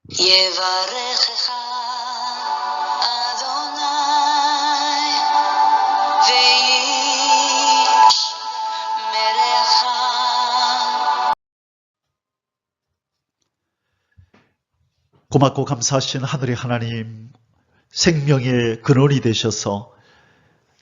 יברכך אדוני וישמרך. 고맙고 감사하신 하늘의 하나님, 생명의 근원이 되셔서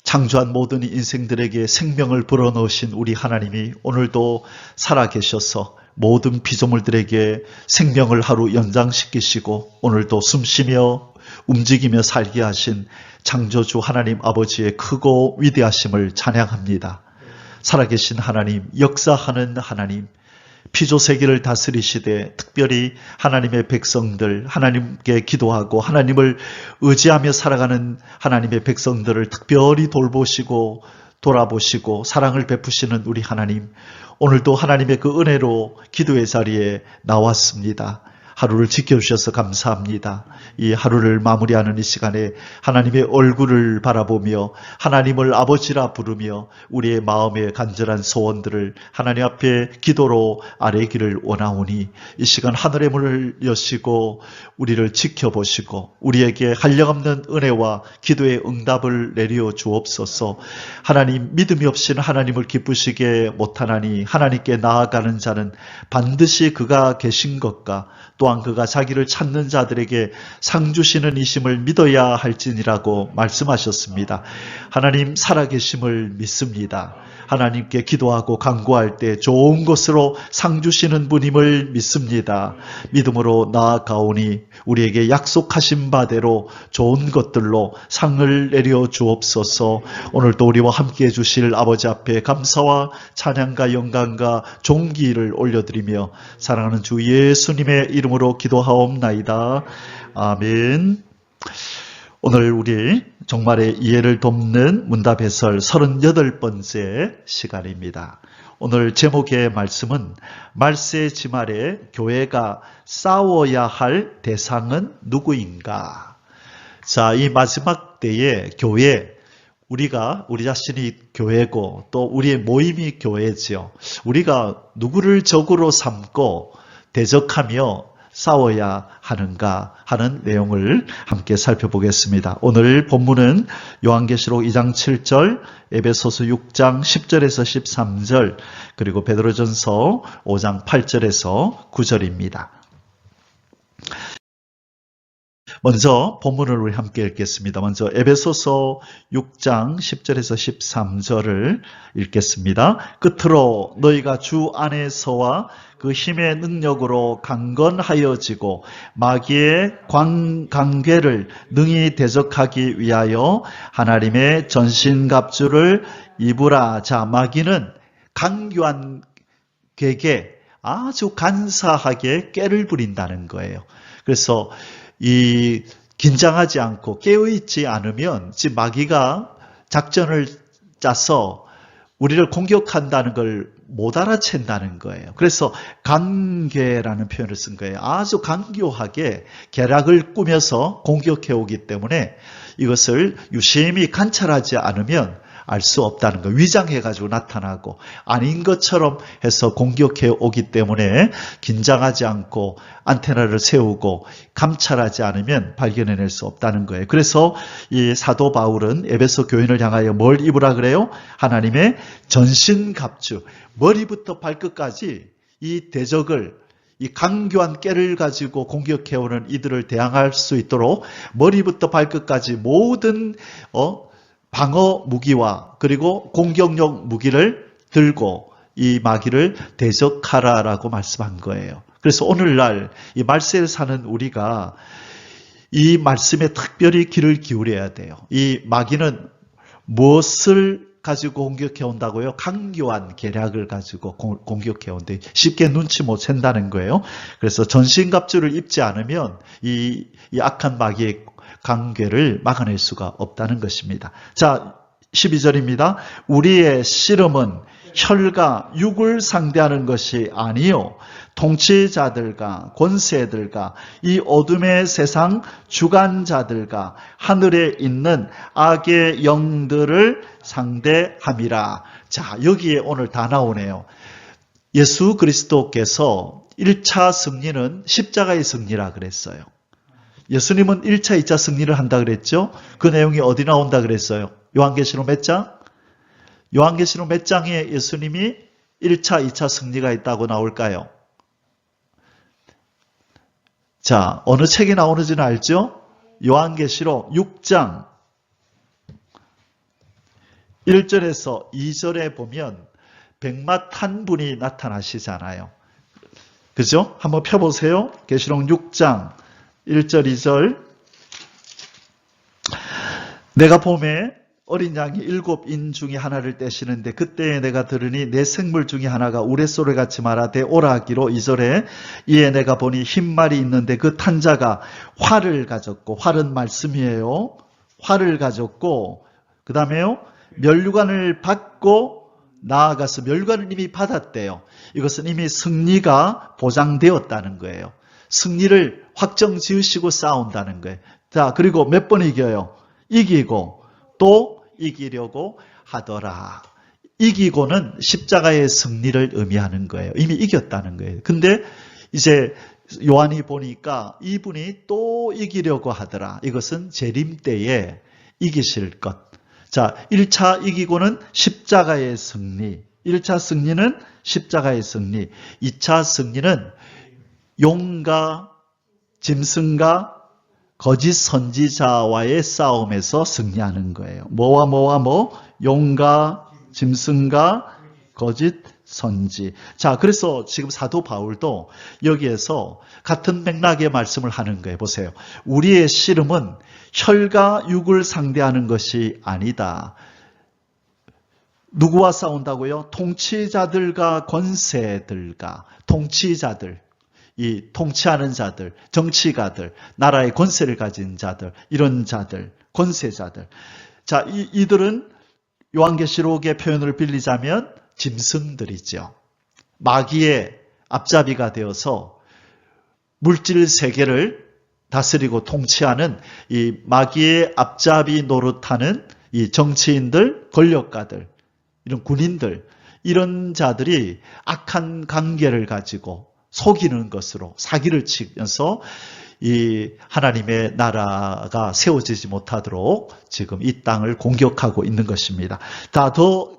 창조한 모든 인생들에게 생명을 불어넣으신 우리 하나님이 오늘도 살아계셔서 모든 피조물들에게 생명을 하루 연장시키시고 오늘도 숨쉬며 움직이며 살게 하신 창조주 하나님 아버지의 크고 위대하심을 찬양합니다. 살아계신 하나님, 역사하는 하나님, 피조세계를 다스리시되 특별히 하나님의 백성들, 하나님께 기도하고 하나님을 의지하며 살아가는 하나님의 백성들을 특별히 돌보시고 돌아보시고 사랑을 베푸시는 우리 하나님, 오늘도 하나님의 그 은혜로 기도의 자리에 나왔습니다. 하루를 지켜주셔서 감사합니다. 이 하루를 마무리하는 이 시간에 하나님의 얼굴을 바라보며 하나님을 아버지라 부르며 우리의 마음의 간절한 소원들을 하나님 앞에 기도로 아뢰기를 원하오니 이 시간 하늘의 문을 여시고 우리를 지켜보시고 우리에게 한량없는 은혜와 기도의 응답을 내려 주옵소서. 하나님, 믿음이 없이는 하나님을 기쁘시게 못하나니 하나님께 나아가는 자는 반드시 그가 계신 것과 또한 그가 자기를 찾는 자들에게 상 주시는 이심을 믿어야 할지니라고 말씀하셨습니다. 하나님 살아계심을 믿습니다. 하나님께 기도하고 간구할 때 좋은 것으로 상 주시는 분임을 믿습니다. 믿음으로 나아가오니 우리에게 약속하신 바대로 좋은 것들로 상을 내려 주옵소서. 오늘도 우리와 함께해 주실 아버지 앞에 감사와 찬양과 영광과 존귀를 올려드리며 사랑하는 주 예수님의 이름으로 기도하옵나이다. 아멘. 오늘 우리 종말의 이해를 돕는 문답해설 38번째 시간입니다. 오늘 제목의 말씀은 말세 지말에 교회가 싸워야 할 대상은 누구인가? 자, 이 마지막 때에 교회, 우리 자신이 교회고 또 우리의 모임이 교회지요. 우리가 누구를 적으로 삼고 대적하며 싸워야 하는가 하는 내용을 함께 살펴보겠습니다. 오늘 본문은 요한계시록 2장 7절, 에베소서 6장 10절에서 13절, 그리고 베드로전서 5장 8절에서 9절입니다. 먼저 본문을 우리 함께 읽겠습니다. 먼저 에베소서 6장 10절에서 13절을 읽겠습니다. 끝으로 너희가 주 안에서와 그 힘의 능력으로 강건하여지고 마귀의 관계를 능히 대적하기 위하여 하나님의 전신갑주를 입으라. 자, 마귀는 강교한 객에 아주 간사하게 꾀를 부린다는 거예요. 그래서 이 긴장하지 않고 깨어있지 않으면 지금 마귀가 작전을 짜서 우리를 공격한다는 걸 못 알아챈다는 거예요. 그래서 간계라는 표현을 쓴 거예요. 아주 간교하게 계략을 꾸며서 공격해 오기 때문에 이것을 유심히 관찰하지 않으면 알 수 없다는 거. 위장해가지고 나타나고 아닌 것처럼 해서 공격해 오기 때문에 긴장하지 않고 안테나를 세우고 감찰하지 않으면 발견해낼 수 없다는 거예요. 그래서 이 사도 바울은 에베소 교인을 향하여 뭘 입으라 그래요? 하나님의 전신갑주, 머리부터 발끝까지 이 대적을, 이 강교한 꾀를 가지고 공격해오는 이들을 대항할 수 있도록 머리부터 발끝까지 모든 방어 무기와 그리고 공격력 무기를 들고 이 마귀를 대적하라라고 말씀한 거예요. 그래서 오늘날 이 말세를 사는 우리가 이 말씀에 특별히 귀를 기울여야 돼요. 이 마귀는 무엇을 가지고 공격해 온다고요? 강교한 계략을 가지고 공격해 온대. 쉽게 눈치 못 챈다는 거예요. 그래서 전신갑주를 입지 않으면 이 악한 마귀의 관계를 막아낼 수가 없다는 것입니다. 자, 12절입니다. 우리의 씨름은 혈과 육을 상대하는 것이 아니요 통치자들과 권세들과 이 어둠의 세상 주관자들과 하늘에 있는 악의 영들을 상대함이라. 자, 여기에 오늘 다 나오네요. 예수 그리스도께서 1차 승리는 십자가의 승리라 그랬어요. 예수님은 1차, 2차 승리를 한다 그랬죠? 그 내용이 어디 나온다 그랬어요? 요한계시록 몇 장? 요한계시록 몇 장에 예수님이 1차, 2차 승리가 있다고 나올까요? 자, 어느 책에 나오는지는 알죠? 요한계시록 6장 1절에서 2절에 보면 백마 탄 분이 나타나시잖아요. 그죠? 한번 펴보세요. 계시록 6장 1절 2절. 내가 봄에 어린 양이 7인 중에 하나를 떼시는데 그때에 내가 들으니 내 생물 중에 하나가 우레소리같이 말하되 오라 하기로 2절에 이에 내가 보니 흰 말이 있는데 그 탄 자가 활을 가졌고, 활은 말씀이에요. 활을 가졌고 그 다음에요 면류관을 받고 나아가서, 면류관을 이미 받았대요. 이것은 이미 승리가 보장되었다는 거예요. 승리를 확정 지으시고 싸운다는 거예요. 자, 그리고 몇 번 이겨요? 이기고 또 이기려고 하더라. 이기고는 십자가의 승리를 의미하는 거예요. 이미 이겼다는 거예요. 근데 이제 요한이 보니까 이분이 또 이기려고 하더라. 이것은 재림 때에 이기실 것. 자, 1차 이기고는 십자가의 승리. 1차 승리는 십자가의 승리. 2차 승리는 용과 짐승과 거짓 선지자와의 싸움에서 승리하는 거예요. 뭐와 뭐와 뭐? 용과 짐승과 거짓 선지. 자, 그래서 지금 사도 바울도 여기에서 같은 맥락의 말씀을 하는 거예요. 보세요. 우리의 씨름은 혈과 육을 상대하는 것이 아니다. 누구와 싸운다고요? 통치자들과 권세들과, 통치자들, 이 통치하는 자들, 정치가들, 나라의 권세를 가진 자들, 이런 자들, 권세자들. 자, 이들은 요한계시록의 표현을 빌리자면 짐승들이죠. 마귀의 앞잡이가 되어서 물질 세계를 다스리고 통치하는 이 마귀의 앞잡이 노릇하는 이 정치인들, 권력가들, 이런 군인들, 이런 자들이 악한 관계를 가지고 속이는 것으로 사기를 치면서 이 하나님의 나라가 세워지지 못하도록 지금 이 땅을 공격하고 있는 것입니다.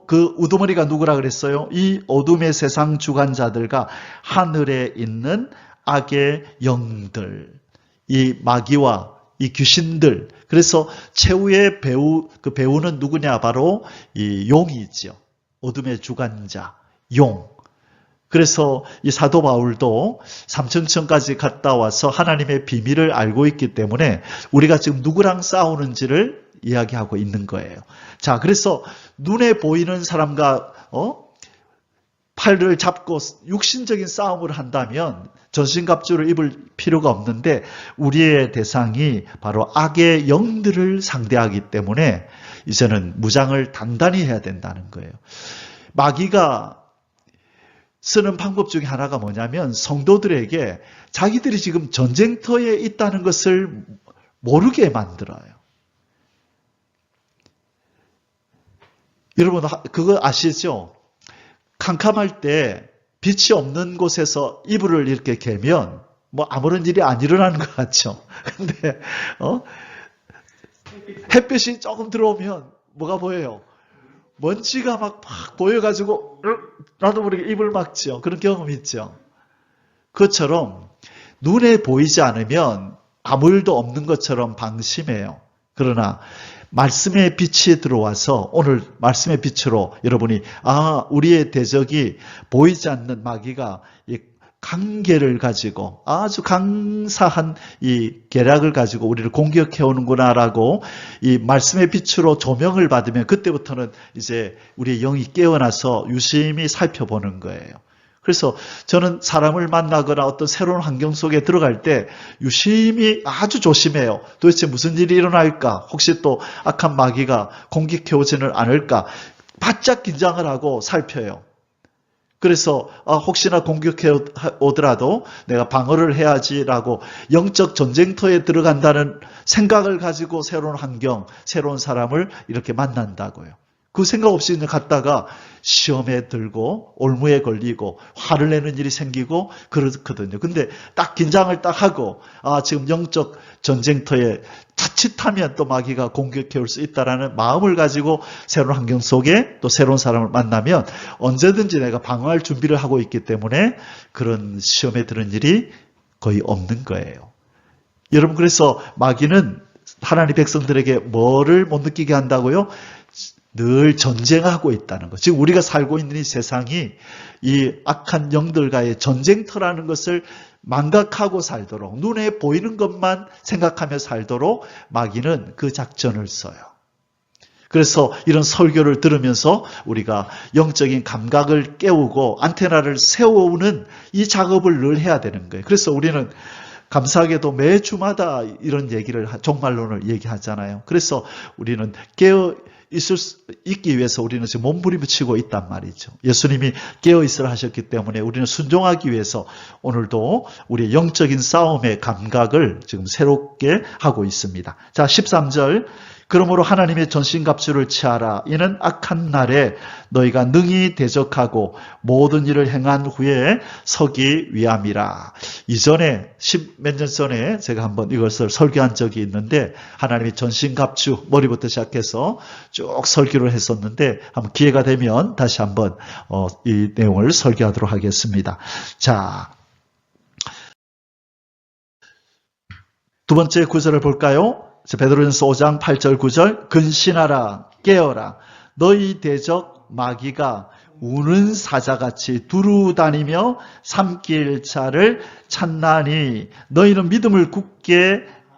그 우두머리가 누구라 그랬어요? 이 어둠의 세상 주관자들과 하늘에 있는 악의 영들, 이 마귀와 이 귀신들. 그래서 최후의 배우, 그 배우는 누구냐? 바로 이 용이죠. 어둠의 주관자, 용. 그래서 이 사도 바울도 삼천천까지 갔다 와서 하나님의 비밀을 알고 있기 때문에 우리가 지금 누구랑 싸우는지를 이야기하고 있는 거예요. 자, 그래서 눈에 보이는 사람과 팔을 잡고 육신적인 싸움을 한다면 전신갑주를 입을 필요가 없는데 우리의 대상이 바로 악의 영들을 상대하기 때문에 이제는 무장을 단단히 해야 된다는 거예요. 마귀가 쓰는 방법 중에 하나가 뭐냐면 성도들에게 자기들이 지금 전쟁터에 있다는 것을 모르게 만들어요. 여러분 그거 아시죠? 캄캄할 때 빛이 없는 곳에서 이불을 이렇게 개면 뭐 아무런 일이 안 일어나는 것 같죠. 근데 햇빛이 조금 들어오면 뭐가 보여요? 먼지가 막 보여가지고 나도 모르게 입을 막죠. 그런 경험 있죠. 그것처럼 눈에 보이지 않으면 아무 일도 없는 것처럼 방심해요. 그러나 말씀의 빛이 들어와서 오늘 말씀의 빛으로 여러분이 우리의 대적이 보이지 않는 마귀가 이 강계를 가지고 아주 강사한 이 계략을 가지고 우리를 공격해 오는구나라고 이 말씀의 빛으로 조명을 받으면 그때부터는 이제 우리의 영이 깨어나서 유심히 살펴보는 거예요. 그래서 저는 사람을 만나거나 어떤 새로운 환경 속에 들어갈 때 유심히 아주 조심해요. 도대체 무슨 일이 일어날까? 혹시 또 악한 마귀가 공격해 오지는 않을까? 바짝 긴장을 하고 살펴요. 그래서 혹시나 공격해 오더라도 내가 방어를 해야지라고 영적 전쟁터에 들어간다는 생각을 가지고 새로운 환경, 새로운 사람을 이렇게 만난다고요. 그 생각 없이 그냥 갔다가 시험에 들고 올무에 걸리고 화를 내는 일이 생기고 그렇거든요. 근데 딱 긴장을 딱 하고 지금 영적 전쟁터에 자칫하면 또 마귀가 공격해 올 수 있다라는 마음을 가지고 새로운 환경 속에 또 새로운 사람을 만나면 언제든지 내가 방어할 준비를 하고 있기 때문에 그런 시험에 드는 일이 거의 없는 거예요. 여러분, 그래서 마귀는 하나님 백성들에게 뭐를 못 느끼게 한다고요? 늘 전쟁하고 있다는 것. 지금 우리가 살고 있는 이 세상이 이 악한 영들과의 전쟁터라는 것을 망각하고 살도록, 눈에 보이는 것만 생각하며 살도록 마귀는 그 작전을 써요. 그래서 이런 설교를 들으면서 우리가 영적인 감각을 깨우고 안테나를 세우는 이 작업을 늘 해야 되는 거예요. 그래서 우리는 감사하게도 매주마다 이런 얘기를, 종말론을 얘기하잖아요. 그래서 우리는 있기 위해서 우리는 지금 몸부림치고 있단 말이죠. 예수님이 깨어있으라 하셨기 때문에 우리는 순종하기 위해서 오늘도 우리의 영적인 싸움의 감각을 지금 새롭게 하고 있습니다. 자, 13절. 그러므로 하나님의 전신갑주를 취하라. 이는 악한 날에 너희가 능히 대적하고 모든 일을 행한 후에 서기 위함이라. 이전에 10몇 년 전에 제가 한번 이것을 설교한 적이 있는데 하나님의 전신갑주 머리부터 시작해서 쭉 설교를 했었는데 한번 기회가 되면 다시 한번 이 내용을 설교하도록 하겠습니다. 자, 두 번째 구절을 볼까요? 베드로전서 5장 8절 9절. 근신하라, 깨어라. 너희 대적 마귀가 우는 사자같이 두루다니며 삼킬 자를 찾나니 너희는 믿음을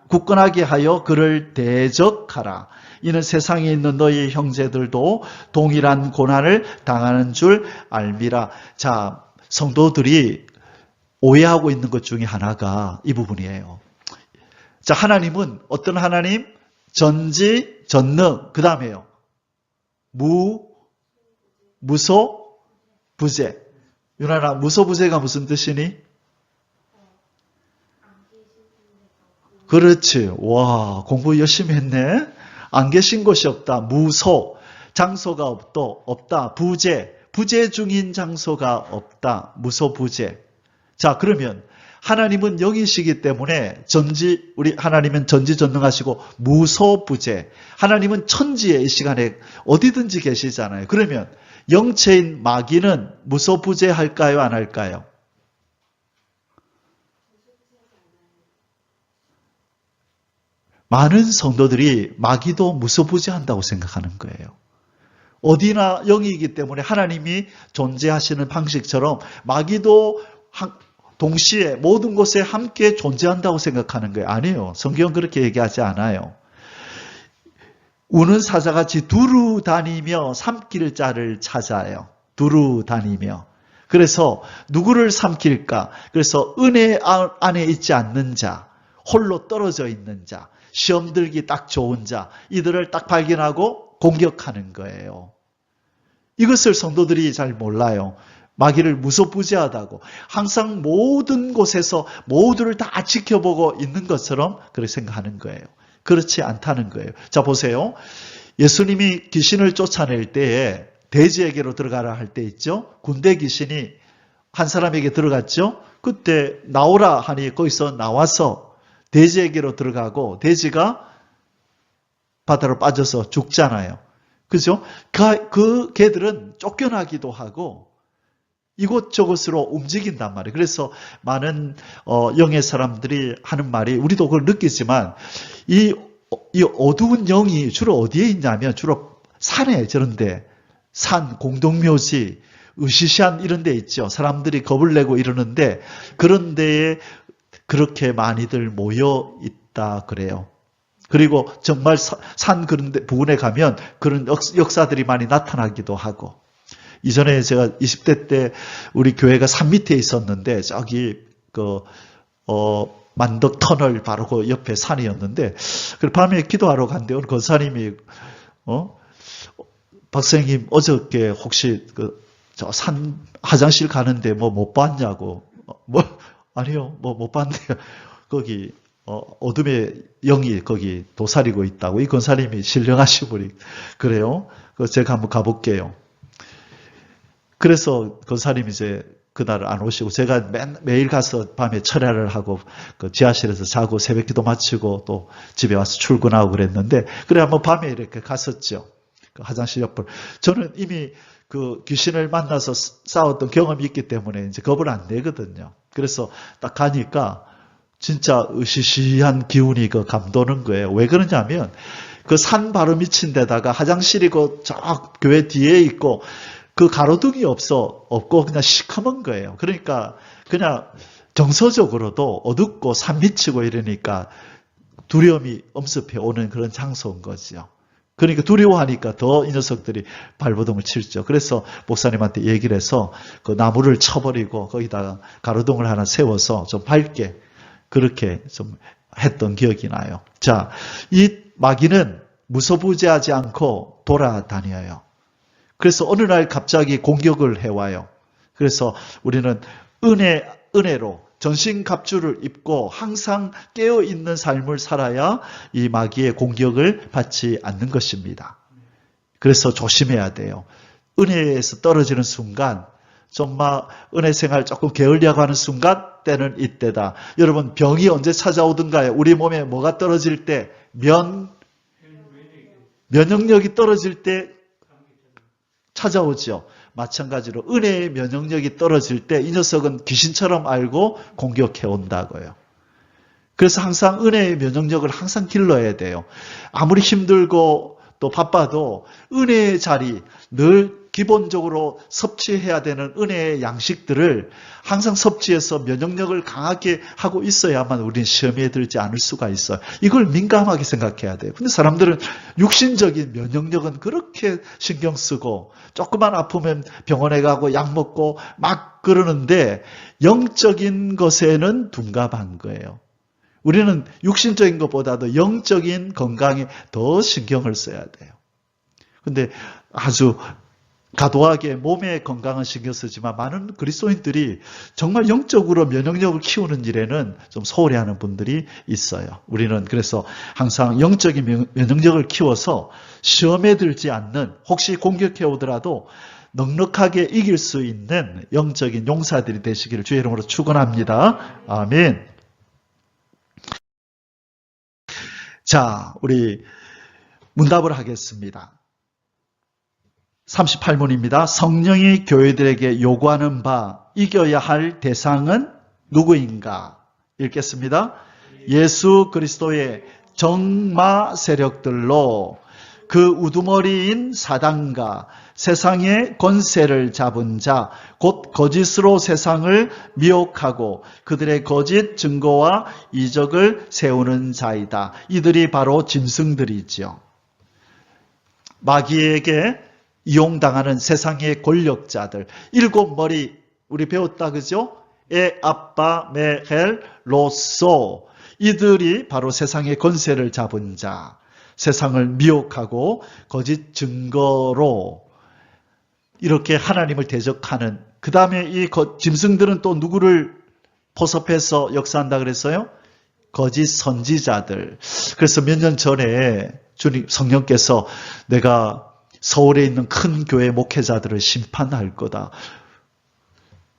굳건하게 하여 그를 대적하라. 이는 세상에 있는 너희 형제들도 동일한 고난을 당하는 줄 알미라. 자, 성도들이 오해하고 있는 것 중에 하나가 이 부분이에요. 자, 하나님은 어떤 하나님? 전지, 전능, 그 다음에요. 무소, 부재. 유나나, 무소, 부재가 무슨 뜻이니? 그렇지. 와, 공부 열심히 했네. 안 계신 곳이 없다. 무소, 장소가 없다. 부재 중인 장소가 없다. 무소, 부재. 자, 그러면 하나님은 영이시기 때문에 우리 하나님은 전지전능하시고 무소부재. 하나님은 천지에 이 시간에 어디든지 계시잖아요. 그러면 영체인 마귀는 무소부재할까요? 안 할까요? 많은 성도들이 마귀도 무소부재한다고 생각하는 거예요. 어디나 영이기 때문에 하나님이 존재하시는 방식처럼 마귀도 동시에 모든 곳에 함께 존재한다고 생각하는 거예요. 아니에요. 성경은 그렇게 얘기하지 않아요. 우는 사자같이 두루 다니며 삼킬 자를 찾아요. 두루 다니며. 그래서 누구를 삼킬까? 그래서 은혜 안에 있지 않는 자, 홀로 떨어져 있는 자, 시험 들기 딱 좋은 자, 이들을 딱 발견하고 공격하는 거예요. 이것을 성도들이 잘 몰라요. 마귀를 무소부재하다고 항상 모든 곳에서 모두를 다 지켜보고 있는 것처럼 그렇게 생각하는 거예요. 그렇지 않다는 거예요. 자, 보세요. 예수님이 귀신을 쫓아낼 때에 돼지에게로 들어가라 할 때 있죠. 군대 귀신이 한 사람에게 들어갔죠. 그때 나오라 하니 거기서 나와서 돼지에게로 들어가고 돼지가 바다로 빠져서 죽잖아요. 그죠? 그 개들은 쫓겨나기도 하고 이곳저곳으로 움직인단 말이에요. 그래서 많은 영의 사람들이 하는 말이, 우리도 그걸 느끼지만 이 어두운 영이 주로 어디에 있냐면 주로 산에, 저런데 산, 공동묘지, 으시시한 이런 데 있죠. 사람들이 겁을 내고 이러는데 그런 데에 그렇게 많이들 모여 있다 그래요. 그리고 정말 산 그런 데 부근에 가면 그런 역사들이 많이 나타나기도 하고. 이전에 제가 20대 때 우리 교회가 산 밑에 있었는데 저기 만덕 터널 바로 그 옆에 산이었는데 그 밤에 기도하러 갔는데 오늘 권사님이 박사님 어저께 혹시 저 산 화장실 가는데 뭐 못 봤냐고. 아니요, 뭐 못 봤네요. 거기 어둠의 영이 거기 도사리고 있다고. 이 권사님이 신령하신 분이 그래요. 제가 한번 가볼게요. 그래서 권사님이 이제 그날 안 오시고 제가 매일 가서 밤에 철야를 하고 그 지하실에서 자고 새벽 기도 마치고 또 집에 와서 출근하고 그랬는데 그래 한번 밤에 이렇게 갔었죠. 그 화장실 옆을. 저는 이미 그 귀신을 만나서 싸웠던 경험이 있기 때문에 이제 겁을 안 내거든요. 그래서 딱 가니까 진짜 으시시한 기운이 그 감도는 거예요. 왜 그러냐면 그 산 바로 밑인 데다가 화장실이 그 저 교회 뒤에 있고 그 가로등이 없고 그냥 시커먼 거예요. 그러니까 그냥 정서적으로도 어둡고 산 밑이고 이러니까 두려움이 엄습해 오는 그런 장소인 거죠. 그러니까 두려워하니까 더 이 녀석들이 발버둥을 치죠. 그래서 목사님한테 얘기를 해서 그 나무를 쳐버리고 거기다가 가로등을 하나 세워서 좀 밝게 그렇게 좀 했던 기억이 나요. 자, 이 마귀는 무소부재하지 않고 돌아다녀요. 그래서 어느 날 갑자기 공격을 해와요. 그래서 우리는 은혜로 전신갑주를 입고 항상 깨어있는 삶을 살아야 이 마귀의 공격을 받지 않는 것입니다. 그래서 조심해야 돼요. 은혜에서 떨어지는 순간, 정말 은혜 생활 조금 게을리하고 하는 순간, 때는 이때다. 여러분, 병이 언제 찾아오든가요? 우리 몸에 뭐가 떨어질 때? 면역력이 떨어질 때 찾아오죠. 마찬가지로 은혜의 면역력이 떨어질 때 이 녀석은 귀신처럼 알고 공격해 온다고요. 그래서 항상 은혜의 면역력을 항상 길러야 돼요. 아무리 힘들고 또 바빠도 은혜의 자리, 늘 기본적으로 섭취해야 되는 은혜의 양식들을 항상 섭취해서 면역력을 강하게 하고 있어야만 우리는 시험에 들지 않을 수가 있어요. 이걸 민감하게 생각해야 돼요. 근데 사람들은 육신적인 면역력은 그렇게 신경 쓰고 조금만 아프면 병원에 가고 약 먹고 막 그러는데 영적인 것에는 둔갑한 거예요. 우리는 육신적인 것보다도 영적인 건강에 더 신경을 써야 돼요. 근데 아주 과도하게 몸의 건강은 신경 쓰지만 많은 그리스도인들이 정말 영적으로 면역력을 키우는 일에는 좀 소홀히 하는 분들이 있어요. 우리는 그래서 항상 영적인 면역력을 키워서 시험에 들지 않는, 혹시 공격해 오더라도 넉넉하게 이길 수 있는 영적인 용사들이 되시기를 주의 이름으로 축원합니다. 아멘. 자, 우리 문답을 하겠습니다. 38문입니다. 성령이 교회들에게 요구하는 바 이겨야 할 대상은 누구인가? 읽겠습니다. 예수 그리스도의 정마 세력들로 그 우두머리인 사단과 세상의 권세를 잡은 자, 곧 거짓으로 세상을 미혹하고 그들의 거짓 증거와 이적을 세우는 자이다. 이들이 바로 짐승들이죠. 마귀에게 이용당하는 세상의 권력자들, 일곱 머리 우리 배웠다 그죠? 아빠, 메헬, 로소, 이들이 바로 세상의 권세를 잡은 자, 세상을 미혹하고 거짓 증거로 이렇게 하나님을 대적하는, 그 다음에 이 짐승들은 또 누구를 포섭해서 역사한다 그랬어요? 거짓 선지자들. 그래서 몇 년 전에 주님 성령께서 내가 서울에 있는 큰 교회 목회자들을 심판할 거다.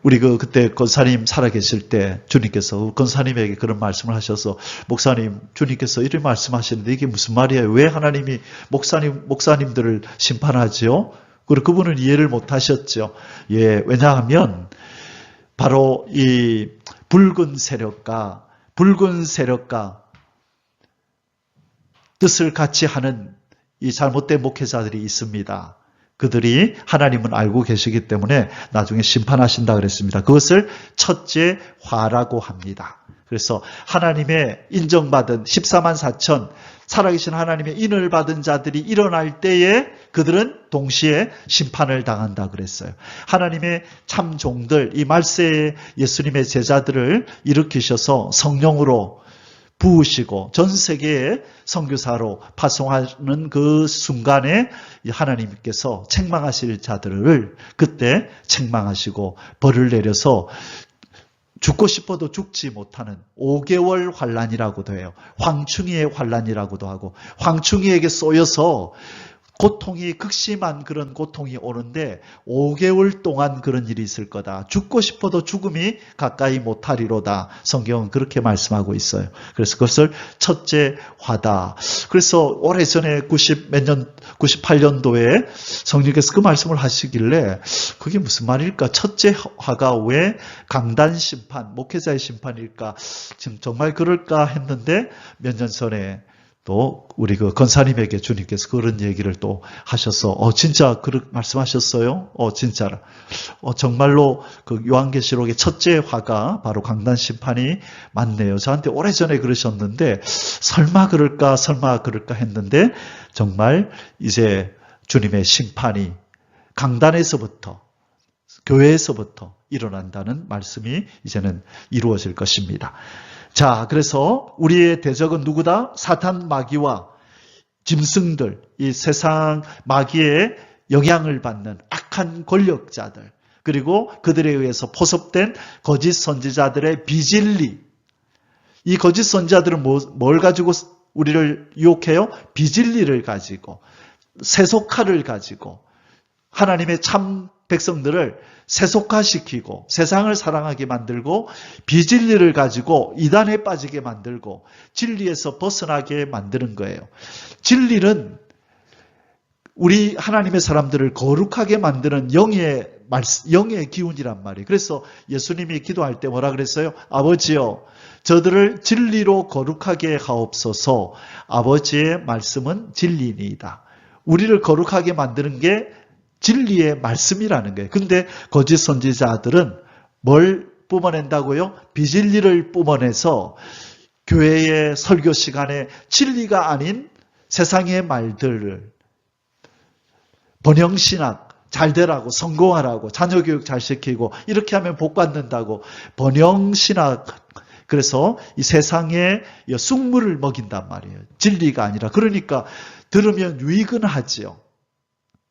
우리 그때 권사님 살아계실 때 주님께서 권사님에게 그런 말씀을 하셔서, 목사님, 주님께서 이런 말씀하시는데 이게 무슨 말이에요? 왜 하나님이 목사님들을 심판하죠? 그리고 그분은 이해를 못 하셨죠. 예, 왜냐하면 바로 이 붉은 세력과 뜻을 같이 하는 이 잘못된 목회자들이 있습니다. 그들이 하나님은 알고 계시기 때문에 나중에 심판하신다 그랬습니다. 그것을 첫째 화라고 합니다. 그래서 하나님의 인정받은 14만 4천 살아계신 하나님의 인을 받은 자들이 일어날 때에 그들은 동시에 심판을 당한다 그랬어요. 하나님의 참 종들, 이 말세의 예수님의 제자들을 일으키셔서 성령으로 부으시고 전 세계에 선교사로 파송하는 그 순간에 하나님께서 책망하실 자들을 그때 책망하시고 벌을 내려서 죽고 싶어도 죽지 못하는 5개월 환란이라고도 해요. 황충이의 환란이라고도 하고, 황충이에게 쏘여서 고통이 극심한 그런 고통이 오는데 5개월 동안 그런 일이 있을 거다. 죽고 싶어도 죽음이 가까이 못하리로다. 성경은 그렇게 말씀하고 있어요. 그래서 그것을 첫째 화다. 그래서 오래전에 98년도에 성령께서 그 말씀을 하시길래 그게 무슨 말일까? 첫째 화가 왜 강단 심판, 목회자의 심판일까? 지금 정말 그럴까 했는데 몇 년 전에 또 우리 그 권사님에게 주님께서 그런 얘기를 또 하셔서 진짜 그렇게 말씀하셨어요? 진짜라. 정말로 그 요한계시록의 첫째 화가 바로 강단 심판이 맞네요. 저한테 오래전에 그러셨는데 설마 그럴까 했는데 정말 이제 주님의 심판이 강단에서부터 교회에서부터 일어난다는 말씀이 이제는 이루어질 것입니다. 자, 그래서 우리의 대적은 누구다? 사탄 마귀와 짐승들, 이 세상 마귀의 영향을 받는 악한 권력자들, 그리고 그들에 의해서 포섭된 거짓 선지자들의 비진리. 이 거짓 선지자들은 뭘 가지고 우리를 유혹해요? 비진리를 가지고, 세속화를 가지고, 하나님의 참 백성들을 세속화시키고 세상을 사랑하게 만들고 비진리를 가지고 이단에 빠지게 만들고 진리에서 벗어나게 만드는 거예요. 진리는 우리 하나님의 사람들을 거룩하게 만드는 영의 기운이란 말이에요. 그래서 예수님이 기도할 때 뭐라 그랬어요? 아버지여, 저들을 진리로 거룩하게 하옵소서. 아버지의 말씀은 진리니이다. 우리를 거룩하게 만드는 게 진리의 말씀이라는 거예요. 근데 거짓 선지자들은 뭘 뿜어낸다고요? 비진리를 뿜어내서 교회의 설교 시간에 진리가 아닌 세상의 말들을 번영신학 잘 되라고, 성공하라고, 자녀교육 잘 시키고 이렇게 하면 복 받는다고 번영신학, 그래서 이 세상에 쑥물을 먹인단 말이에요. 진리가 아니라. 그러니까 들으면 유익은 하지요.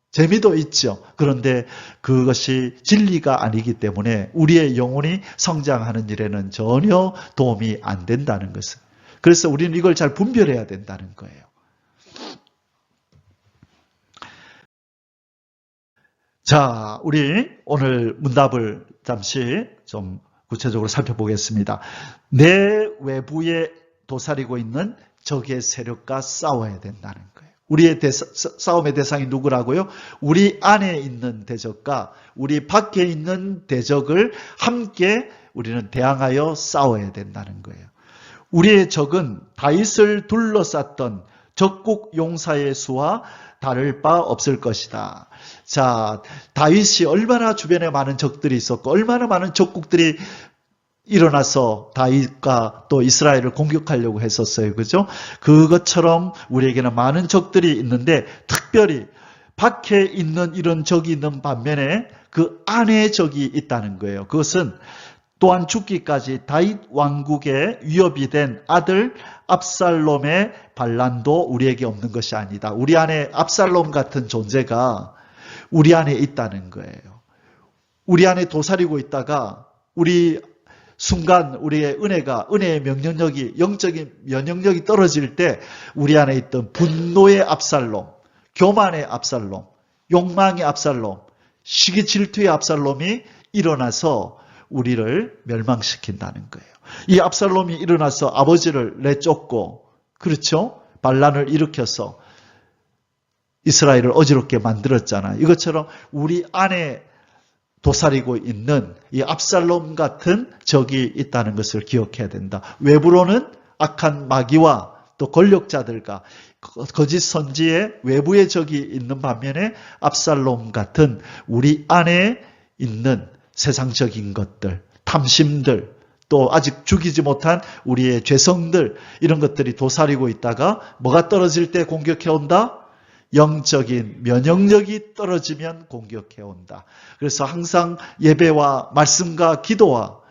재미도 있죠. 그런데 그것이 진리가 아니기 때문에 우리의 영혼이 성장하는 일에는 전혀 도움이 안 된다는 것을. 그래서 우리는 이걸 잘 분별해야 된다는 거예요. 자, 우리 오늘 문답을 잠시 좀 구체적으로 살펴보겠습니다. 내 외부에 도사리고 있는 적의 세력과 싸워야 된다는 거예요. 우리의 싸움의 대상이 누구라고요? 우리 안에 있는 대적과 우리 밖에 있는 대적을 함께 우리는 대항하여 싸워야 된다는 거예요. 우리의 적은 다윗을 둘러쌌던 적국 용사의 수와 다를 바 없을 것이다. 자, 다윗이 얼마나 주변에 많은 적들이 있었고 얼마나 많은 적국들이 일어나서 다윗과 또 이스라엘을 공격하려고 했었어요. 그죠? 그것처럼 우리에게는 많은 적들이 있는데 특별히 밖에 있는 이런 적이 있는 반면에 그 안에 적이 있다는 거예요. 그것은 또한 죽기까지 다윗 왕국의 위협이 된 아들 압살롬의 반란도 우리에게 없는 것이 아니다. 우리 안에 압살롬 같은 존재가 우리 안에 있다는 거예요. 우리 안에 도사리고 있다가 우리 순간 우리의 은혜의 명령력이, 영적인 면역력이 떨어질 때 우리 안에 있던 분노의 압살롬, 교만의 압살롬, 욕망의 압살롬, 시기 질투의 압살롬이 일어나서 우리를 멸망시킨다는 거예요. 이 압살롬이 일어나서 아버지를 내쫓고, 그렇죠? 반란을 일으켜서 이스라엘을 어지럽게 만들었잖아요. 이것처럼 우리 안에 도사리고 있는 이 압살롬 같은 적이 있다는 것을 기억해야 된다. 외부로는 악한 마귀와 또 권력자들과 거짓 선지의 외부의 적이 있는 반면에 압살롬 같은 우리 안에 있는 세상적인 것들, 탐심들, 또 아직 죽이지 못한 우리의 죄성들, 이런 것들이 도사리고 있다가 뭐가 떨어질 때 공격해온다? 영적인 면역력이 떨어지면 공격해온다. 그래서 항상 예배와 말씀과 기도와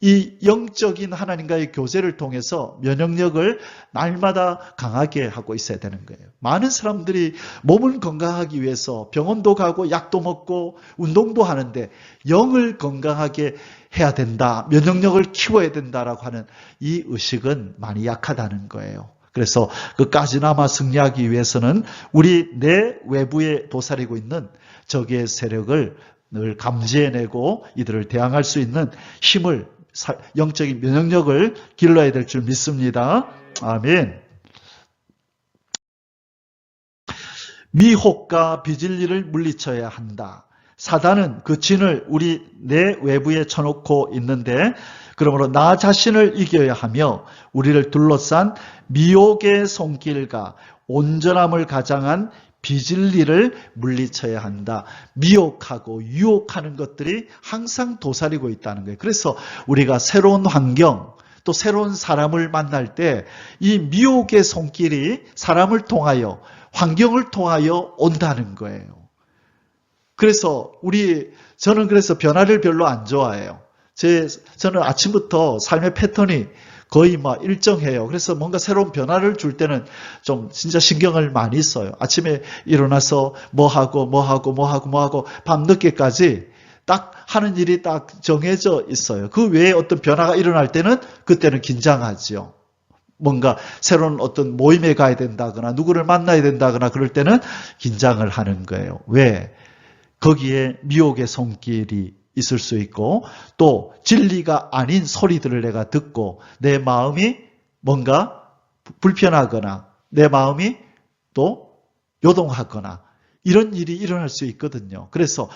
이 영적인 하나님과의 교제를 통해서 면역력을 날마다 강하게 하고 있어야 되는 거예요. 많은 사람들이 몸을 건강하기 위해서 병원도 가고 약도 먹고 운동도 하는데 영을 건강하게 해야 된다, 면역력을 키워야 된다라고 하는 이 의식은 많이 약하다는 거예요. 그래서 그까지나마 승리하기 위해서는 우리 내 외부에 도사리고 있는 적의 세력을 늘 감지해내고 이들을 대항할 수 있는 힘을, 영적인 면역력을 길러야 될 줄 믿습니다. 아멘. 미혹과 비진리를 물리쳐야 한다. 사단은 그 진을 우리 내 외부에 쳐놓고 있는데, 그러므로 나 자신을 이겨야 하며 우리를 둘러싼 미혹의 손길과 온전함을 가장한 비진리를 물리쳐야 한다. 미혹하고 유혹하는 것들이 항상 도사리고 있다는 거예요. 그래서 우리가 새로운 환경, 또 새로운 사람을 만날 때 이 미혹의 손길이 사람을 통하여, 환경을 통하여 온다는 거예요. 그래서 저는 그래서 변화를 별로 안 좋아해요. 저는 아침부터 삶의 패턴이 거의 막 일정해요. 그래서 뭔가 새로운 변화를 줄 때는 좀 진짜 신경을 많이 써요. 아침에 일어나서 뭐 하고 밤늦게까지 딱 하는 일이 딱 정해져 있어요. 그 외에 어떤 변화가 일어날 때는 그때는 긴장하죠. 뭔가 새로운 어떤 모임에 가야 된다거나 누구를 만나야 된다거나 그럴 때는 긴장을 하는 거예요. 왜? 거기에 미혹의 손길이 있을 수 있고 또 진리가 아닌 소리들을 내가 듣고 내 마음이 뭔가 불편하거나 내 마음이 또 요동하거나 이런 일이 일어날 수 있거든요. 그래서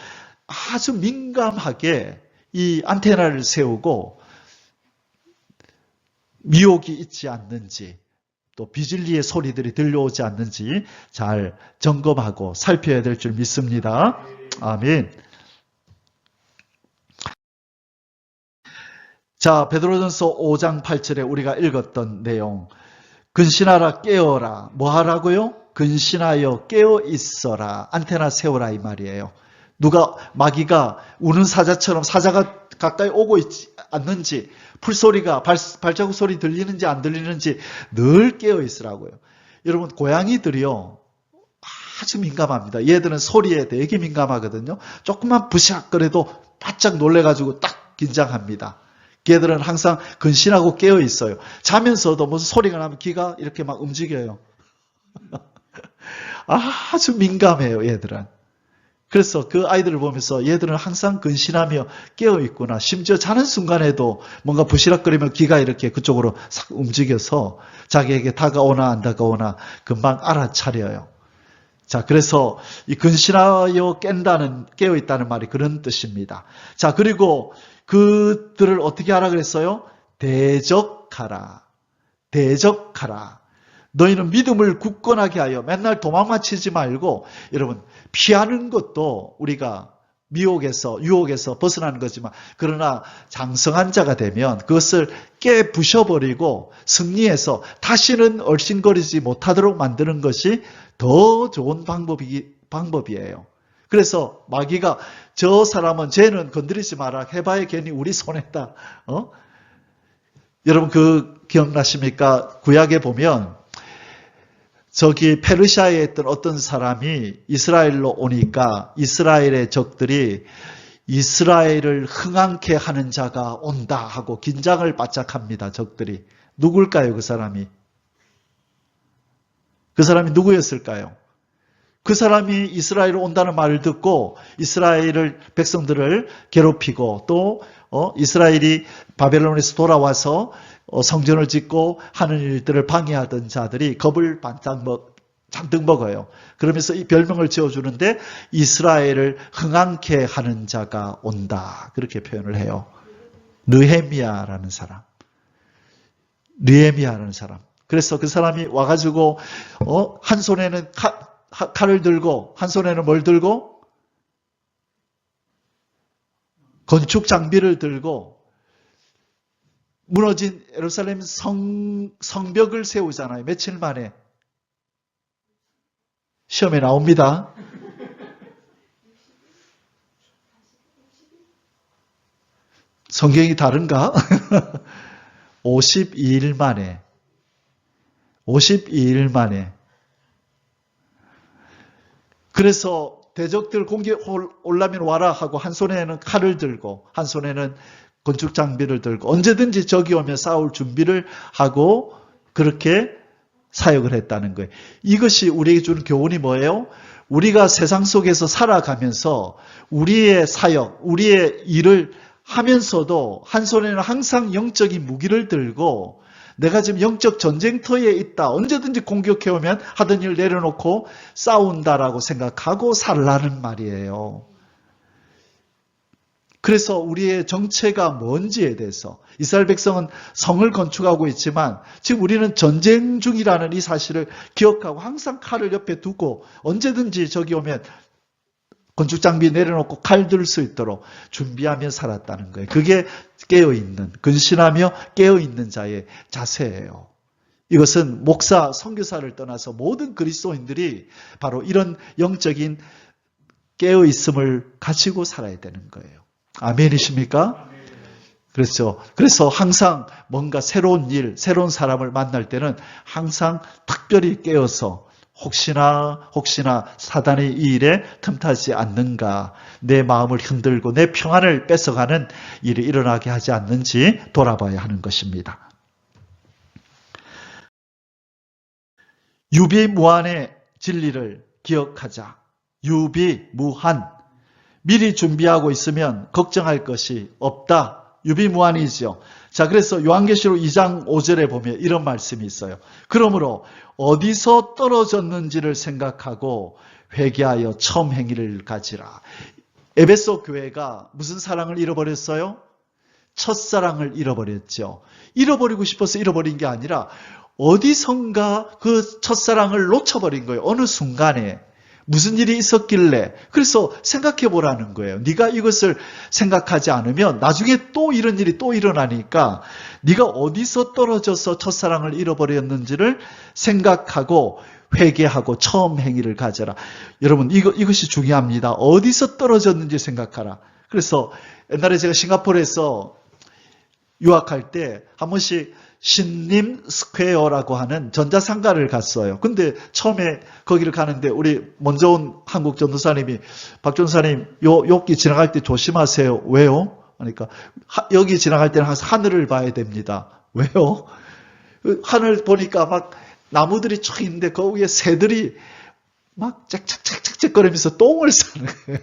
아주 민감하게 이 안테나를 세우고 미혹이 있지 않는지 또 비진리의 소리들이 들려오지 않는지 잘 점검하고 살펴야 될 줄 믿습니다. 아멘. 자, 베드로전서 5장 8절에 우리가 읽었던 내용. 근신하라, 깨어라. 뭐 하라고요? 근신하여 깨어 있어라. 안테나 세워라 이 말이에요. 마귀가 우는 사자처럼 사자가 가까이 오고 있지 않는지, 풀소리가 발자국 소리 들리는지 안 들리는지 늘 깨어 있으라고요. 여러분, 고양이들이요 아주 민감합니다. 얘들은 소리에 되게 민감하거든요. 조금만 부시락거려도 바짝 놀래가지고 딱 긴장합니다. 걔들은 항상 근신하고 깨어 있어요. 자면서도 무슨 소리가 나면 귀가 이렇게 막 움직여요. 아주 민감해요, 얘들은. 그래서 그 아이들을 보면서 얘들은 항상 근신하며 깨어 있구나. 심지어 자는 순간에도 뭔가 부시락거리면 귀가 이렇게 그쪽으로 싹 움직여서 자기에게 다가오나 안 다가오나 금방 알아차려요. 자, 그래서 이 근신하여 깨어 있다는 말이 그런 뜻입니다. 자, 그리고 그들을 어떻게 하라 그랬어요? 대적하라. 대적하라. 너희는 믿음을 굳건하게 하여 맨날 도망만 치지 말고, 여러분, 피하는 것도 우리가 유혹에서 벗어나는 거지만, 그러나 장성한 자가 되면 그것을 깨부셔버리고 승리해서 다시는 얼씬거리지 못하도록 만드는 것이 더 좋은 방법이에요. 그래서 마귀가 쟤는 건드리지 마라. 해봐야 괜히 우리 손에다. 여러분 기억나십니까? 구약에 보면 저기 페르시아에 있던 어떤 사람이 이스라엘로 오니까 이스라엘의 적들이 이스라엘을 흥황케 하는 자가 온다 하고 긴장을 바짝 합니다. 적들이. 누굴까요? 그 사람이 누구였을까요? 그 사람이 이스라엘로 온다는 말을 듣고 이스라엘을 백성들을 괴롭히고 또 이스라엘이 바벨론에서 돌아와서 성전을 짓고 하는 일들을 방해하던 자들이 겁을 잔뜩 먹어요. 그러면서 이 별명을 지어주는데 이스라엘을 흥황케 하는 자가 온다. 그렇게 표현을 해요. 느헤미야라는 사람. 그래서 그 사람이 와가지고 한 손에는 칼을 들고 한 손에는 뭘 들고? 건축 장비를 들고 무너진 예루살렘 성벽을 세우잖아요. 며칠 만에. 시험에 나옵니다. 성경이 다른가? 52일 만에. 52일 만에. 그래서 대적들 공격 올라면 와라 하고 한 손에는 칼을 들고 한 손에는 건축 장비를 들고 언제든지 적이 오면 싸울 준비를 하고 그렇게 사역을 했다는 거예요. 이것이 우리에게 주는 교훈이 뭐예요? 우리가 세상 속에서 살아가면서 우리의 사역, 우리의 일을 하면서도 한 손에는 항상 영적인 무기를 들고 내가 지금 영적 전쟁터에 있다. 언제든지 공격해오면 하던 일 내려놓고 싸운다라고 생각하고 살라는 말이에요. 그래서 우리의 정체가 뭔지에 대해서 이스라엘 백성은 성을 건축하고 있지만 지금 우리는 전쟁 중이라는 이 사실을 기억하고 항상 칼을 옆에 두고 언제든지 적이 오면 건축 장비 내려놓고 칼 들 수 있도록 준비하며 살았다는 거예요. 그게 깨어있는, 근신하며 깨어있는 자의 자세예요. 이것은 목사, 선교사를 떠나서 모든 그리스도인들이 바로 이런 영적인 깨어있음을 가지고 살아야 되는 거예요. 아멘이십니까? 그렇죠. 그래서 항상 뭔가 새로운 일, 새로운 사람을 만날 때는 항상 특별히 깨어서 혹시나 사단의 이 일에 틈타지 않는가, 내 마음을 흔들고 내 평안을 뺏어가는 일이 일어나게 하지 않는지 돌아봐야 하는 것입니다. 유비무한의 진리를 기억하자. 유비무한. 미리 준비하고 있으면 걱정할 것이 없다. 유비무한이죠. 자, 그래서 요한계시록 2장 5절에 보면 이런 말씀이 있어요. 그러므로 어디서 떨어졌는지를 생각하고 회개하여 처음 행위를 가지라. 에베소 교회가 무슨 사랑을 잃어버렸어요? 첫사랑을 잃어버렸죠. 잃어버리고 싶어서 잃어버린 게 아니라 어디선가 그 첫사랑을 놓쳐버린 거예요. 어느 순간에. 무슨 일이 있었길래. 그래서 생각해 보라는 거예요. 네가 이것을 생각하지 않으면 나중에 또 이런 일이 또 일어나니까 네가 어디서 떨어져서 첫사랑을 잃어버렸는지를 생각하고 회개하고 처음 행위를 가져라. 여러분 이것이 중요합니다. 어디서 떨어졌는지 생각하라. 그래서 옛날에 제가 싱가포르에서 유학할 때 한 번씩 신림 스퀘어라고 하는 전자상가를 갔어요. 근데 처음에 거기를 가는데 우리 먼저 온 한국 전도사님이 박 전도사님 여기 지나갈 때 조심하세요. 왜요? 그러니까 여기 지나갈 때는 항상 하늘을 봐야 됩니다. 왜요? 하늘 보니까 막 나무들이 쫙 있는데 그 위에 새들이 막 짹짹짹짹거리면서 똥을 싸는 거예요.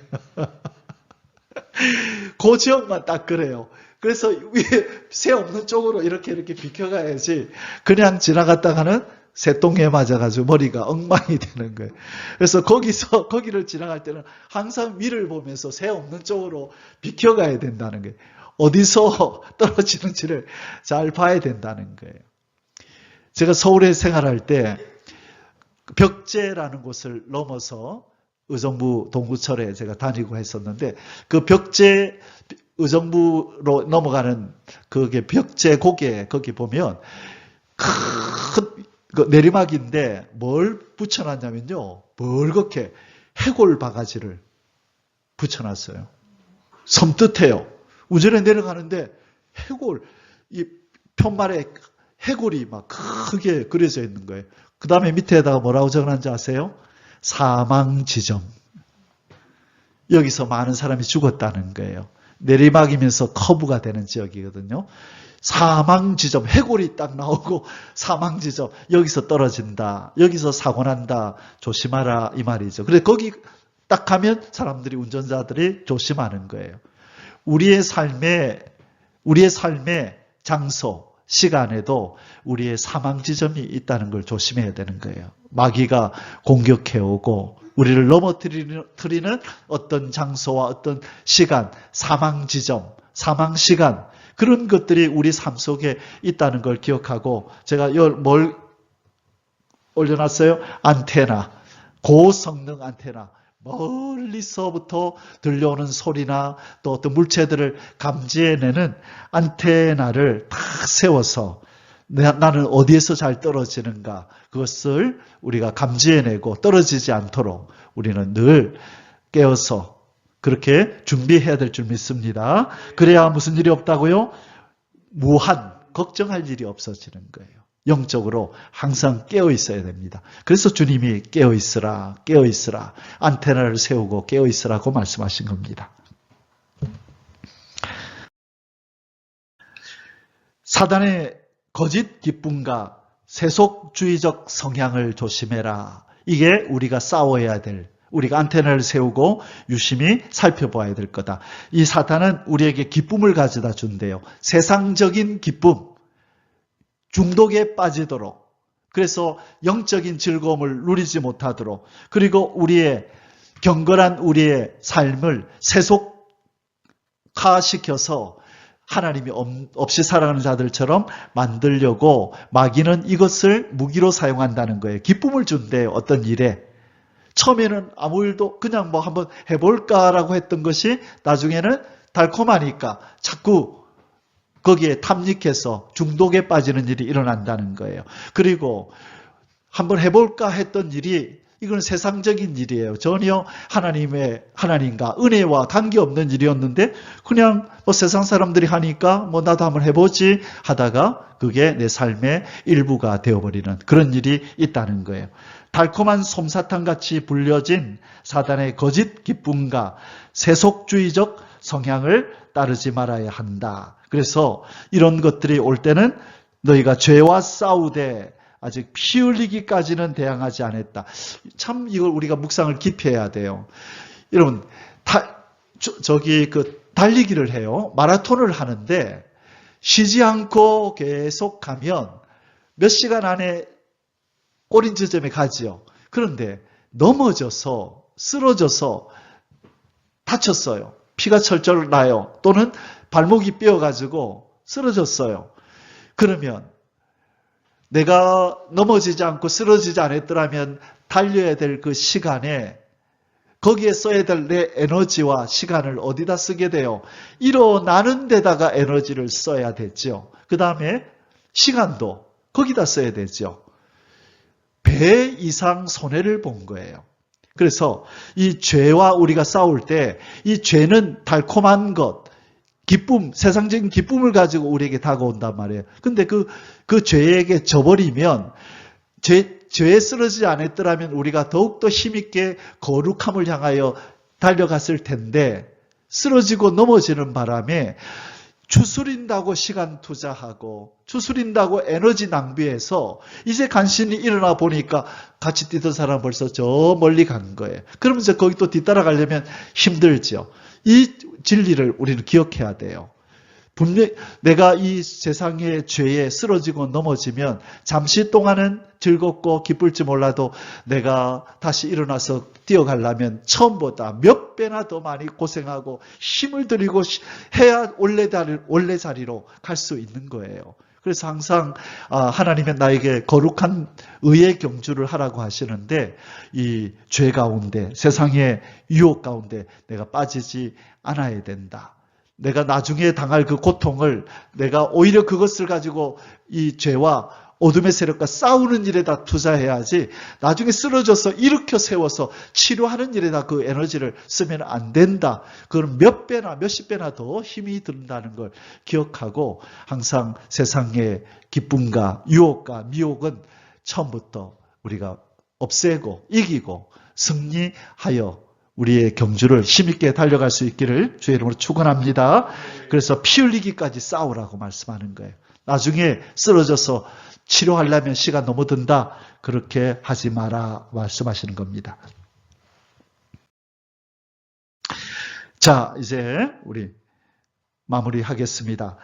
그 지역만 딱 그래요. 그래서 위에 새 없는 쪽으로 이렇게 비켜가야지 그냥 지나갔다가는 새똥에 맞아가지고 머리가 엉망이 되는 거예요. 그래서 거기를 지나갈 때는 항상 위를 보면서 새 없는 쪽으로 비켜가야 된다는 거예요. 어디서 떨어지는지를 잘 봐야 된다는 거예요. 제가 서울에 생활할 때 벽제라는 곳을 넘어서 의정부 동구철에 제가 다니고 했었는데 그 벽제 의정부로 넘어가는 그게 벽제 고개 거기 보면 큰 내리막인데 뭘 붙여놨냐면요. 멀겋게 해골 바가지를 붙여놨어요. 섬뜩해요. 우전에 내려가는데 해골, 이 편말에 해골이 막 크게 그려져 있는 거예요. 그 다음에 밑에다가 뭐라고 적어놨는지 아세요? 사망지점. 여기서 많은 사람이 죽었다는 거예요. 내리막이면서 커브가 되는 지역이거든요. 사망지점, 해골이 딱 나오고 사망지점, 여기서 떨어진다, 여기서 사고 난다, 조심하라 이 말이죠. 그래서 거기 딱 가면 사람들이, 운전자들이 조심하는 거예요. 우리의 삶의 장소, 시간에도 우리의 사망지점이 있다는 걸 조심해야 되는 거예요. 마귀가 공격해오고 우리를 넘어뜨리는 어떤 장소와 어떤 시간, 사망지점, 사망시간, 그런 것들이 우리 삶 속에 있다는 걸 기억하고, 제가 뭘 올려놨어요? 안테나, 고성능 안테나. 멀리서부터 들려오는 소리나 또 어떤 물체들을 감지해내는 안테나를 딱 세워서 나는 어디에서 잘 떨어지는가, 그것을 우리가 감지해내고 떨어지지 않도록 우리는 늘 깨어서 그렇게 준비해야 될 줄 믿습니다. 그래야 무슨 일이 없다고요? 무한 걱정할 일이 없어지는 거예요. 영적으로 항상 깨어 있어야 됩니다. 그래서 주님이 깨어 있으라, 깨어 있으라, 안테나를 세우고 깨어 있으라고 말씀하신 겁니다. 사단의 거짓 기쁨과 세속주의적 성향을 조심해라. 이게 우리가 싸워야 될, 우리가 안테나를 세우고 유심히 살펴봐야 될 거다. 이 사탄은 우리에게 기쁨을 가져다 준대요. 세상적인 기쁨, 중독에 빠지도록, 그래서 영적인 즐거움을 누리지 못하도록, 그리고 우리의 경건한 우리의 삶을 세속화시켜서 하나님이 없이 살아가는 자들처럼 만들려고 마귀는 이것을 무기로 사용한다는 거예요. 기쁨을 준대요. 어떤 일에. 처음에는 아무 일도 그냥 뭐 한번 해볼까라고 했던 것이 나중에는 달콤하니까 자꾸 거기에 탐닉해서 중독에 빠지는 일이 일어난다는 거예요. 그리고 한번 해볼까 했던 일이 이건 세상적인 일이에요. 전혀 하나님과 은혜와 관계없는 일이었는데 그냥 뭐 세상 사람들이 하니까 뭐 나도 한번 해보지 하다가 그게 내 삶의 일부가 되어버리는 그런 일이 있다는 거예요. 달콤한 솜사탕같이 불려진 사단의 거짓 기쁨과 세속주의적 성향을 따르지 말아야 한다. 그래서 이런 것들이 올 때는 너희가 죄와 싸우되 아직 피 흘리기까지는 대항하지 않았다. 참 이걸 우리가 묵상을 깊이 해야 돼요. 여러분, 달리기를 해요. 마라톤을 하는데 쉬지 않고 계속 가면 몇 시간 안에 꼬린 지점에 가지요. 그런데 넘어져서 쓰러져서 다쳤어요. 피가 철철 나요. 또는 발목이 삐어가지고 쓰러졌어요. 그러면 내가 넘어지지 않고 쓰러지지 않았더라면 달려야 될 그 시간에 거기에 써야 될 내 에너지와 시간을 어디다 쓰게 돼요? 일어나는 데다가 에너지를 써야 되죠. 그 다음에 시간도 거기다 써야 되죠. 배 이상 손해를 본 거예요. 그래서 이 죄와 우리가 싸울 때 이 죄는 달콤한 것, 기쁨, 세상적인 기쁨을 가지고 우리에게 다가온단 말이에요. 근데 그 죄에게 져버리면 죄에 쓰러지지 않았더라면 우리가 더욱더 힘있게 거룩함을 향하여 달려갔을 텐데 쓰러지고 넘어지는 바람에 추스린다고 시간 투자하고 추스린다고 에너지 낭비해서 이제 간신히 일어나 보니까 같이 뛰던 사람 벌써 저 멀리 간 거예요. 그러면서 거기 또 뒤따라가려면 힘들죠. 이 진리를 우리는 기억해야 돼요. 분명히 내가 이 세상의 죄에 쓰러지고 넘어지면 잠시 동안은 즐겁고 기쁠지 몰라도 내가 다시 일어나서 뛰어가려면 처음보다 몇 배나 더 많이 고생하고 힘을 들이고 해야 원래 자리로 갈 수 있는 거예요. 그래서 항상 하나님은 나에게 거룩한 의의 경주를 하라고 하시는데 이 죄 가운데 세상의 유혹 가운데 내가 빠지지 않아야 된다. 내가 나중에 당할 그 고통을 내가 오히려 그것을 가지고 이 죄와 어둠의 세력과 싸우는 일에다 투자해야지 나중에 쓰러져서 일으켜 세워서 치료하는 일에다 그 에너지를 쓰면 안 된다. 그건 몇 배나 몇십 배나 더 힘이 든다는 걸 기억하고 항상 세상의 기쁨과 유혹과 미혹은 처음부터 우리가 없애고 이기고 승리하여 우리의 경주를 힘있게 달려갈 수 있기를 주의 이름으로 축원합니다. 그래서 피 흘리기까지 싸우라고 말씀하는 거예요. 나중에 쓰러져서 치료하려면 시간 너무 든다. 그렇게 하지 마라 말씀하시는 겁니다. 자, 이제 우리 마무리하겠습니다.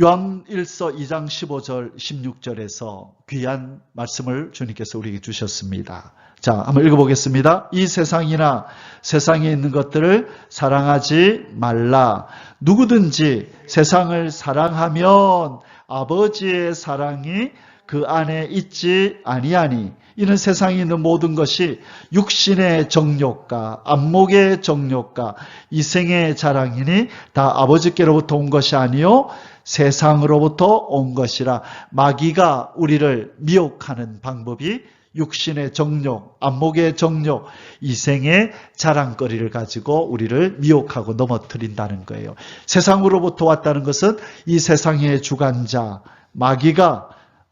요한 1서 2장 15절 16절에서 귀한 말씀을 주님께서 우리에게 주셨습니다. 자, 한번 읽어보겠습니다. 이 세상이나 세상에 있는 것들을 사랑하지 말라. 누구든지 세상을 사랑하면 아버지의 사랑이 그 안에 있지 아니하니 이는 세상에 있는 모든 것이 육신의 정욕과 안목의 정욕과 이생의 자랑이니 다 아버지께로부터 온 것이 아니요 세상으로부터 온 것이라. 마귀가 우리를 미혹하는 방법이 육신의 정욕, 안목의 정욕, 이생의 자랑거리를 가지고 우리를 미혹하고 넘어뜨린다는 거예요. 세상으로부터 왔다는 것은 이 세상의 주관자, 마귀가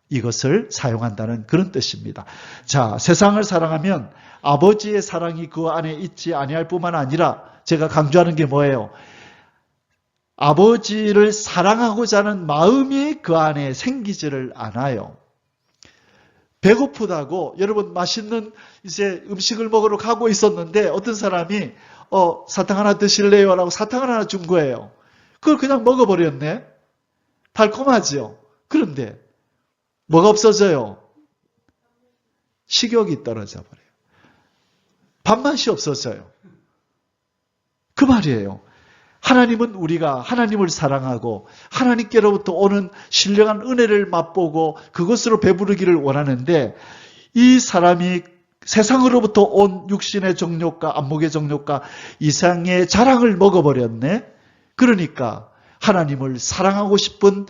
이것을 사용한다는 그런 뜻입니다. 자, 세상을 사랑하면 아버지의 사랑이 그 안에 있지 아니할 뿐만 아니라 제가 강조하는 게 뭐예요? 아버지를 사랑하고자 하는 마음이 그 안에 생기지를 않아요. 배고프다고 여러분 맛있는 이제 음식을 먹으러 가고 있었는데 어떤 사람이 사탕 하나 드실래요? 라고 사탕을 하나 준 거예요. 그걸 그냥 먹어버렸네. 달콤하죠. 그런데 뭐가 없어져요? 식욕이 떨어져 버려요. 밥맛이 없어져요. 그 말이에요. 하나님은 우리가 하나님을 사랑하고 하나님께로부터 오는 신령한 은혜를 맛보고 그것으로 배부르기를 원하는데 이 사람이 세상으로부터 온 육신의 정욕과 안목의 정욕과 이상의 자랑을 먹어버렸네. 그러니까 하나님을 사랑하고 싶은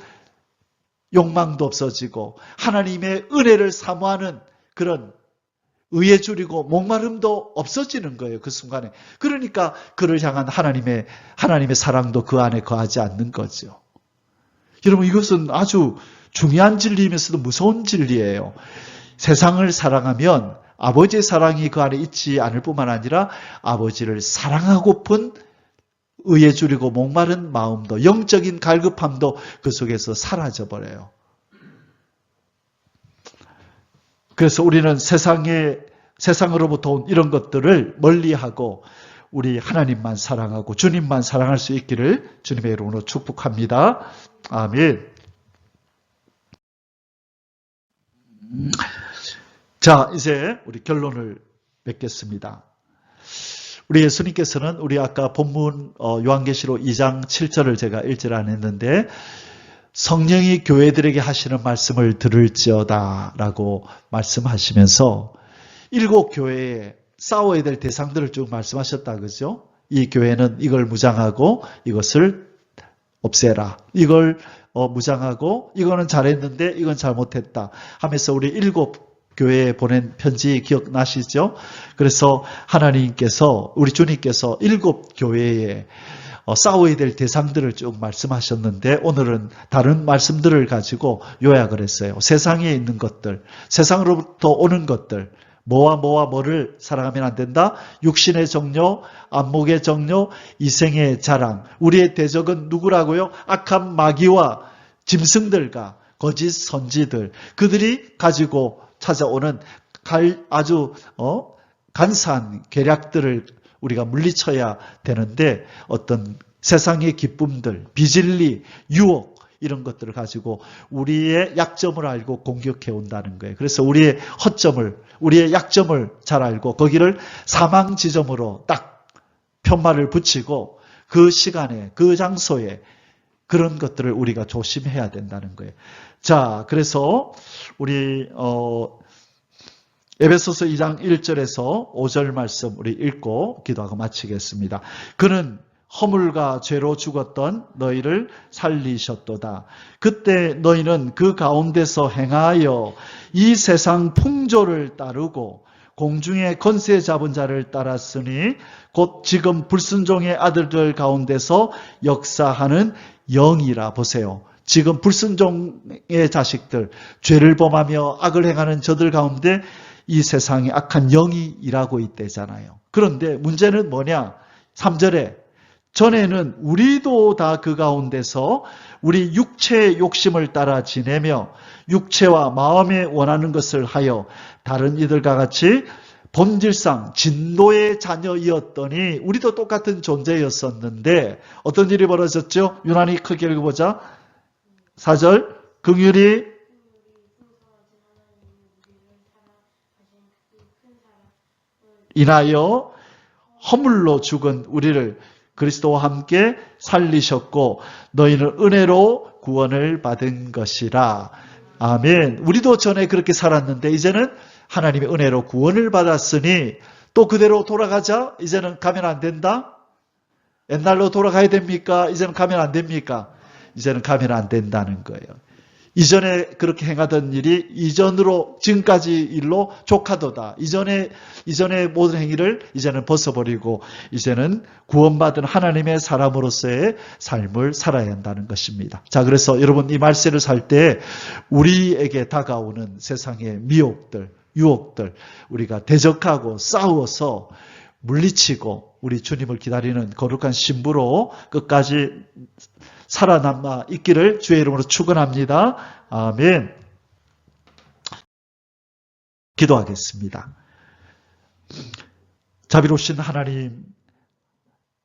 욕망도 없어지고 하나님의 은혜를 사모하는 그런 의에 줄이고 목마름도 없어지는 거예요. 그 순간에. 그러니까 그를 향한 하나님의 사랑도 그 안에 거하지 않는 거죠. 여러분 이것은 아주 중요한 진리이면서도 무서운 진리예요. 세상을 사랑하면 아버지의 사랑이 그 안에 있지 않을 뿐만 아니라 아버지를 사랑하고픈 의에 줄이고 목마른 마음도 영적인 갈급함도 그 속에서 사라져버려요. 그래서 우리는 세상으로부터 온 이런 것들을 멀리하고 우리 하나님만 사랑하고 주님만 사랑할 수 있기를 주님의 이름으로 축복합니다. 아멘. 자, 이제 우리 결론을 맺겠습니다. 우리 예수님께서는 우리 아까 본문 요한계시록 2장 7절을 제가 읽질 않았는데 성령이 교회들에게 하시는 말씀을 들을지어다 라고 말씀하시면서 7 교회에 싸워야 될 대상들을 쭉 말씀하셨다. 그죠? 이 교회는 이걸 무장하고 이것을 없애라. 이걸 무장하고 이거는 잘했는데 이건 잘못했다 하면서 우리 7 교회에 보낸 편지 기억나시죠? 그래서 하나님께서 우리 주님께서 7 교회에 싸워야 될 대상들을 쭉 말씀하셨는데 오늘은 다른 말씀들을 가지고 요약을 했어요. 세상에 있는 것들, 세상으로부터 오는 것들, 뭐와 뭐를 사랑하면 안 된다? 육신의 정욕, 안목의 정욕, 이생의 자랑. 우리의 대적은 누구라고요? 악한 마귀와 짐승들과 거짓 선지들. 그들이 가지고 찾아오는 아주 간사한 계략들을 우리가 물리쳐야 되는데 어떤 세상의 기쁨들, 비진리, 유혹 이런 것들을 가지고 우리의 약점을 알고 공격해 온다는 거예요. 그래서 우리의 허점을, 우리의 약점을 잘 알고 거기를 사망 지점으로 딱 편말을 붙이고 그 시간에, 그 장소에 그런 것들을 우리가 조심해야 된다는 거예요. 자, 그래서 우리 에베소서 2장 1절에서 5절 말씀 우리 읽고 기도하고 마치겠습니다. 그는 허물과 죄로 죽었던 너희를 살리셨도다. 그때 너희는 그 가운데서 행하여 이 세상 풍조를 따르고 공중의 권세 잡은 자를 따랐으니 곧 지금 불순종의 아들들 가운데서 역사하는 영이라. 보세요. 지금 불순종의 자식들, 죄를 범하며 악을 행하는 저들 가운데 이 세상에 악한 영이 일하고 있대잖아요. 그런데 문제는 뭐냐? 3절에 전에는 우리도 다 그 가운데서 우리 육체의 욕심을 따라 지내며 육체와 마음에 원하는 것을 하여 다른 이들과 같이 본질상 진노의 자녀이었더니 우리도 똑같은 존재였었는데 어떤 일이 벌어졌죠? 유난히 크게 읽어보자. 4절 긍휼이 인하여 허물로 죽은 우리를 그리스도와 함께 살리셨고 너희는 은혜로 구원을 받은 것이라. 아멘. 우리도 전에 그렇게 살았는데 이제는 하나님의 은혜로 구원을 받았으니 또 그대로 돌아가자. 이제는 가면 안 된다. 옛날로 돌아가야 됩니까? 이제는 가면 안 됩니까? 이제는 가면 안 된다는 거예요. 이전에 그렇게 행하던 일이 이전으로 지금까지 일로 족하도다. 이전의 모든 행위를 이제는 벗어버리고 이제는 구원받은 하나님의 사람으로서의 삶을 살아야 한다는 것입니다. 자, 그래서 여러분 이 말세를 살 때 우리에게 다가오는 세상의 미혹들, 유혹들 우리가 대적하고 싸워서 물리치고 우리 주님을 기다리는 거룩한 신부로 끝까지 살아남아 있기를 주의 이름으로 축원합니다. 아멘. 기도하겠습니다. 자비로우신 하나님,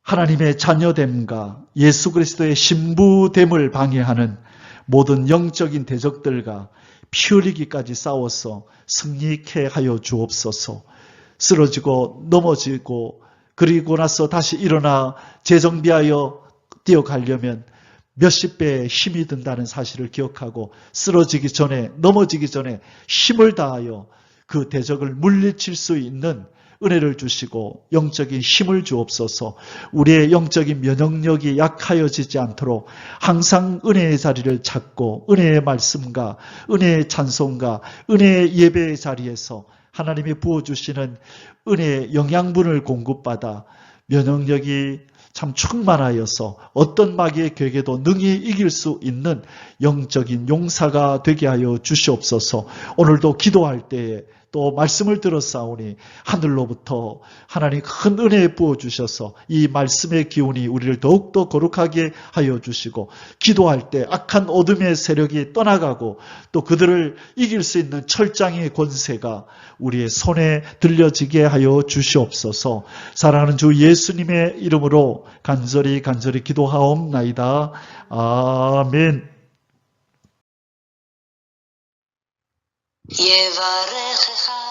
하나님의 자녀됨과 예수 그리스도의 신부됨을 방해하는 모든 영적인 대적들과 피 흘리기까지 싸워서 승리케 하여 주옵소서. 쓰러지고 넘어지고 그리고 나서 다시 일어나 재정비하여 뛰어가려면 몇십 배의 힘이 든다는 사실을 기억하고 쓰러지기 전에 넘어지기 전에 힘을 다하여 그 대적을 물리칠 수 있는 은혜를 주시고 영적인 힘을 주옵소서. 우리의 영적인 면역력이 약하여지지 않도록 항상 은혜의 자리를 찾고 은혜의 말씀과 은혜의 찬송과 은혜의 예배의 자리에서 하나님이 부어주시는 은혜의 영양분을 공급받아 면역력이 참 충만하여서 어떤 마귀의 궤계도 능히 이길 수 있는 영적인 용사가 되게 하여 주시옵소서. 오늘도 기도할 때에 또 말씀을 들었사오니 하늘로부터 하나님 큰 은혜 부어주셔서 이 말씀의 기운이 우리를 더욱더 거룩하게 하여 주시고 기도할 때 악한 어둠의 세력이 떠나가고 또 그들을 이길 수 있는 철장의 권세가 우리의 손에 들려지게 하여 주시옵소서. 사랑하는 주 예수님의 이름으로 간절히 기도하옵나이다. 아멘. יברכך